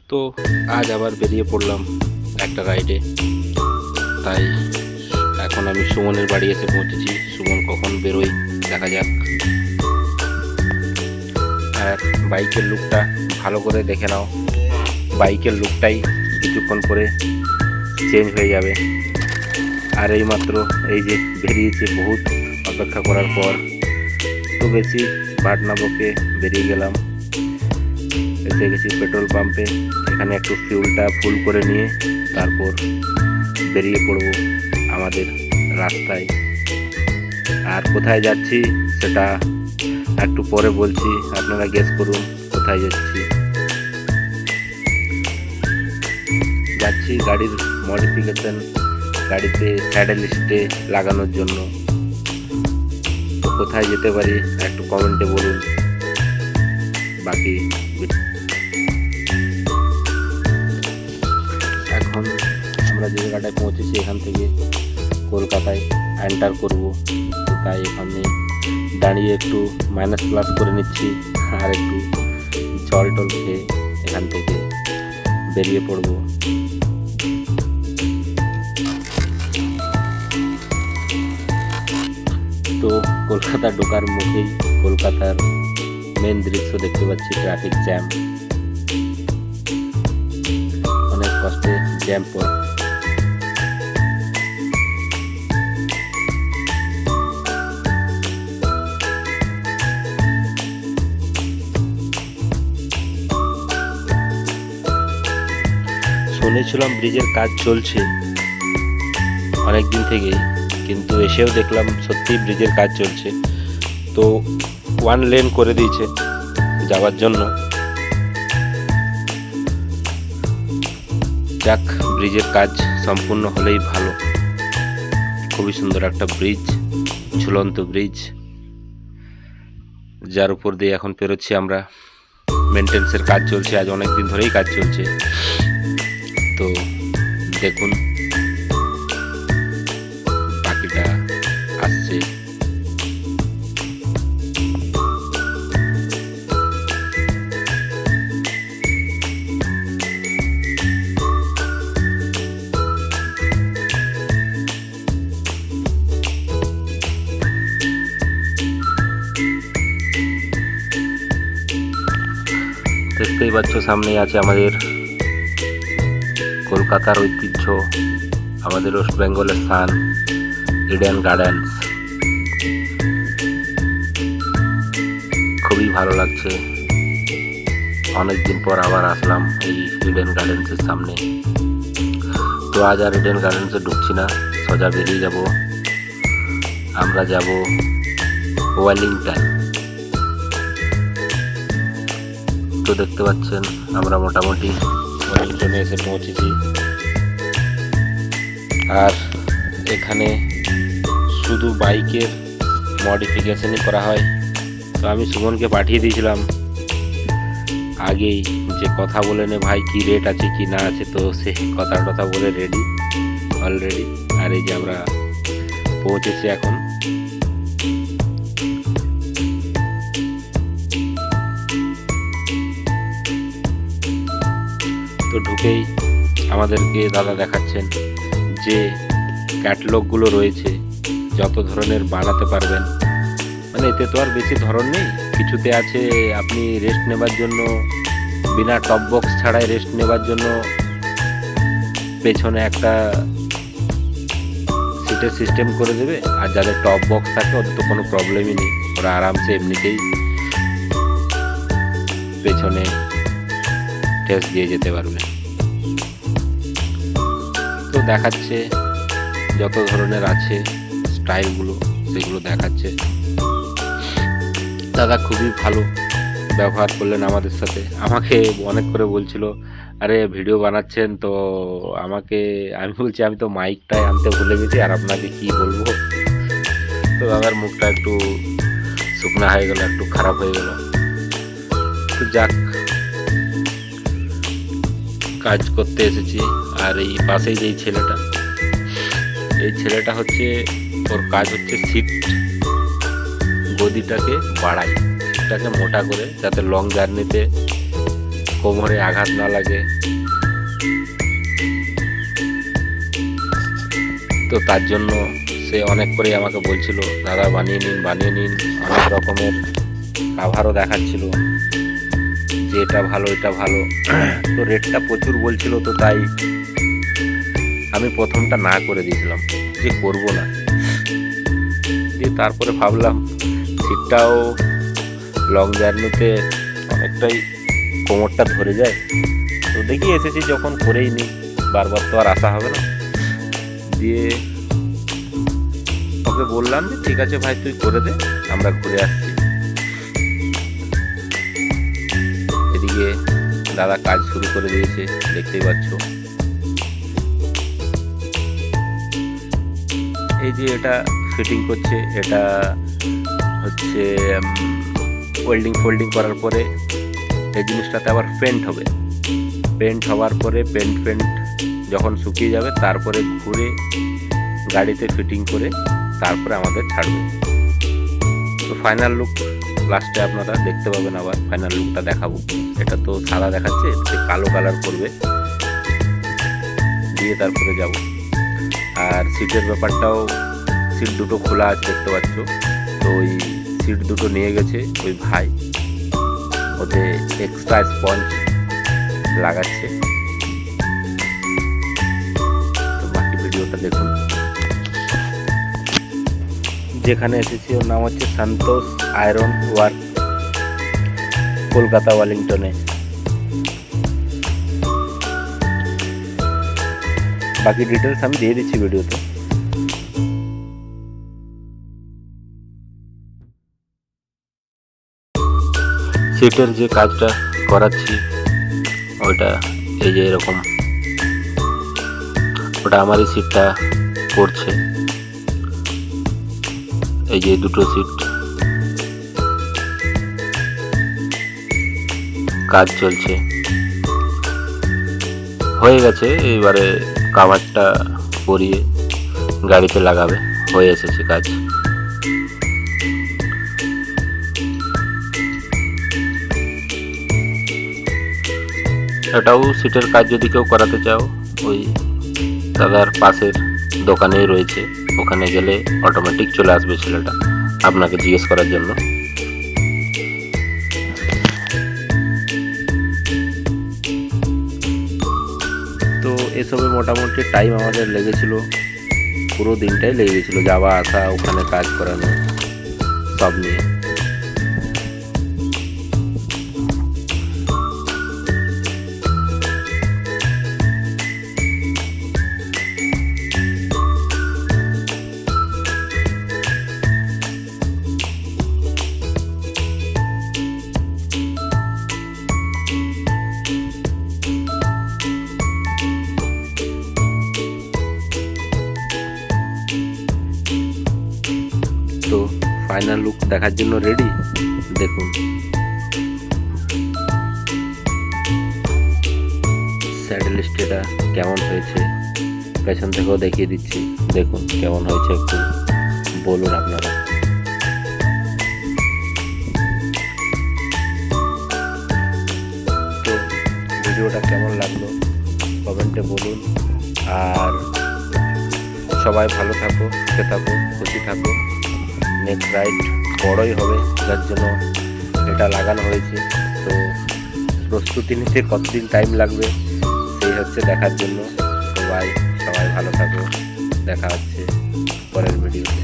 তো আজ আবার বেরিয়ে পড়লাম একটা রাইডে। তাই এখন আমি সুমনের বাড়ি এসে পৌঁছেছি। সুমন কখন বেরোই দেখা যাক। আর বাইকের লুকটা ভালো করে দেখে নাও, বাইকের লুকটাই কিছুক্ষণ পরে চেঞ্জ হয়ে যাবে। আর এইমাত্র এই যে বেরিয়েছে, বহুত অপেক্ষা করার পর। তো বেশি বাট না বকে বেরিয়ে গেলাম। এসে গেছি পেট্রোল পাম্পে। এখানে একটু ফিউলটা ফুল করে নিয়ে তারপর বেরিয়ে পড়ব আমাদের রাস্তায়। আর কোথায় যাচ্ছি সেটা একটু পরে বলছি, আপনারা গেস করুন কোথায় যাচ্ছি। গাড়ির মডিফিকেশন, গাড়িতে স্যাডেল স্টে লাগানোর জন্য। তো কোথায় যেতে পারি একটু কমেন্টে বলুন। বাকি এখন আমরা যে জায়গাটায় পৌঁছেছি এখান থেকে কলকাতায় এন্টার করব। তো তাই এখানে দাঁড়িয়ে একটু মাইনাস প্লাস করে নিচ্ছি আর একটু জল টল খেয়ে এখান থেকে বেরিয়ে পড়ব। তো কলকাতা ঢোকার মুখেই কলকাতার মেন দৃশ্য দেখতে পাচ্ছি, ট্রাফিক জ্যাম। অনেক কষ্টে জ্যাম পড়ে। শুনেছিলাম ব্রিজের কাজ চলছে অনেক দিন থেকেই, কিন্তু এসেও দেখলাম সত্যি ব্রিজের কাজ চলছে। তো 1 লেন করে দিয়েছে যাওয়ার জন্য। যাক, ব্রিজের কাজ সম্পূর্ণ হলেই ভালো। খুবই সুন্দর একটা ব্রিজ, ঝুলন্ত ব্রিজ, যার উপর দিয়ে এখন পেরোচ্ছি আমরা। মেনটেন্সের কাজ চলছে, আজ অনেক দিন ধরেই কাজ চলছে। তো দেখুন বাকিটা আসছে। দেখতেই পাচ্ছ সামনেই আছে আমাদের কলকাতার ঐতিহ্য, আমাদের ওয়েস্ট বেঙ্গলের স্থান ইডেন গার্ডেন্স। খুবই ভালো লাগছে, অনেকদিন পর আবার আসলাম এই ইডেন গার্ডেন্সের সামনে। তো আজ আর ইডেন গার্ডেন্সে ঢুকছি না, সোজা বেরিয়ে যাব। আমরা যাব ওয়েলিংটন। তো দেখতে পাচ্ছেন আমরা মোটামুটি ওয়েলিংটনে এসে পৌঁছেছি। আর এখানে শুধু বাইকের মডিফিকেশনই করা হয়। তো আমি সুমনকে পাঠিয়ে দিয়েছিলাম আগেই যে কথা বলে নে ভাই, কি রেট আছে কি না আছে। তো সে কথা বলে রেডি অলরেডি। আর এই যে আমরা পৌঁছেছি এখন। তো ঢুকেই আমাদেরকে দাদা দেখাচ্ছেন যে ক্যাটালগুলো রয়েছে, যত ধরনের বানাতে পারবেন। মানে এতে তো আর বেশি ধরন নেই, কিছুতে আছে আপনি রেস্ট নেবার জন্য, বিনা টপ বক্স ছাড়াই রেস্ট নেবার জন্য পেছনে একটা সিটের সিস্টেম করে দেবে। আর যাদের টপ বক্স থাকে ওদের তো কোনো প্রবলেমই নেই, ওরা আরামসে এমনিতেই পেছনে টেস্ট দিয়ে যেতে পারবে। তো দেখাচ্ছে যত ধরনের আছে স্টাইলগুলো, সেগুলো দেখাচ্ছে। দাদা খুবই ভালো ব্যবহার করলেন আমাদের সাথে। আমাকে অনেক করে বলছিল, আরে ভিডিও বানাচ্ছেন তো আমি বলছি আমি তো মাইকটাই আনতে ভুলে গেছি, আর আপনাকে কি বলবো। তো দাদার মুখটা একটু শুকনা হয়ে গেল, একটু খারাপ হয়ে গেল। তো যাক, কাজ করতে এসেছি। আর এই পাশেই যে ছেলেটা হচ্ছে, ওর কাজ হচ্ছে সিট গদিটাকে বাড়ায়, সিটটাকে মোটা করে, যাতে লং জার্নিতে কোমরে আঘাত না লাগে। তো তার জন্য সে অনেক করে আমাকে বলছিল, দাদা বানিয়ে নিন। অনেক রকমের কাভারও দেখাচ্ছিল যে এটা ভালো এটা ভালো। তো রেটটা প্রচুর বলছিল, তো তাই আমি প্রথমটা না করে দিয়েছিলাম যে করব না। দিয়ে তারপরে ভাবলাম সিটটাও লং জার্নিতে অনেকটাই কোমরটা ধরে যায়, তো দেখি এসেছি যখন করেই নিই, বারবার তো আর আসা হবে না। দিয়ে ওকে বললাম যে ঠিক আছে ভাই তুই করে দে, আমরা ঘুরে আসছি। এদিকে দাদা কাজ শুরু করে দিয়েছে, দেখতেই পাচ্ছ। এই যে এটা ফিটিং করছে, এটা হচ্ছে ওয়েল্ডিং করার পরে এই জিনিসটাতে আবার পেন্ট হবে। পেন্ট হওয়ার পরে পেন্ট যখন শুকিয়ে যাবে তারপরে ঘুরে গাড়িতে ফিটিং করে তারপরে আমাদের ছাড়বে। তো ফাইনাল লুক লাস্টে আপনারা দেখতে পাবেন, আবার ফাইনাল লুকটা দেখাবো। এটা তো সাদা দেখাচ্ছে, কালো কালার করবে, দিয়ে তারপরে যাব। আর সিটের ব্যাপারটাও, সিট দুটো খোলা আছে দেখতে পাচ্ছ। তো ওই সিট দুটো নিয়ে গেছে ওই ভাই, ওতে এক্সট্রা স্পঞ্জ লাগাচ্ছে। তো বাকি ভিডিওটা দেখুন। যেখানে এসেছি ওর নাম হচ্ছে সন্তোষ আয়রন ওয়ার্ক, কলকাতা ওয়েলিংটনে। বাকি ডিটেলস আমি দিয়ে দিচ্ছি ভিডিওতে। সিটের যে কাজটা করাচ্ছি ওটা এই যে এরকম, ওটা আমারই সিটটা পড়ছে। এই যে দুটো সিট কাজ চলছে, হয়ে গেছে। এইবারে কাভারটা পরিয়ে গাড়িতে লাগাবে, হয়ে এসেছে কাজ। এটাও সিটের কাজ যদি কেউ করাতে চাও, ওই দাদার পাশের দোকানেই রয়েছে, ওখানে গেলে অটোমেটিক চলে আসবে ছেলেটা আপনাকে জিজ্ঞেস করার জন্য। তো এসবে মোটামুটি টাইম আমাদের লেগেছিল, পুরো দিনটাই লেগে গেছিল, যাওয়া আসা, ওখানে কাজ করানো সব নিয়ে। তো ফাইনাল লুক দেখার জন্য রেডি, দেখুন। স্যাডেল স্টেটা কেমন হয়েছে পেছন থেকেও দেখিয়ে দিচ্ছি, দেখুন কেমন হয়েছে, একটু বলুন আপনারা। তো ভিডিওটা কেমন লাগলো কমেন্টে বলুন। আর সবাই ভালো থাকো, সুখে থাকো, খুশি থাকো। নেক্সট রাইড বড়ই হবে, যার জন্য এটা লাগানো হয়েছে। তো প্রস্তুতি নিতে কতদিন টাইম লাগবে সেই হচ্ছে দেখার জন্য। সবাই ভালো থাকো, দেখা হচ্ছে পরের ভিডিওতে।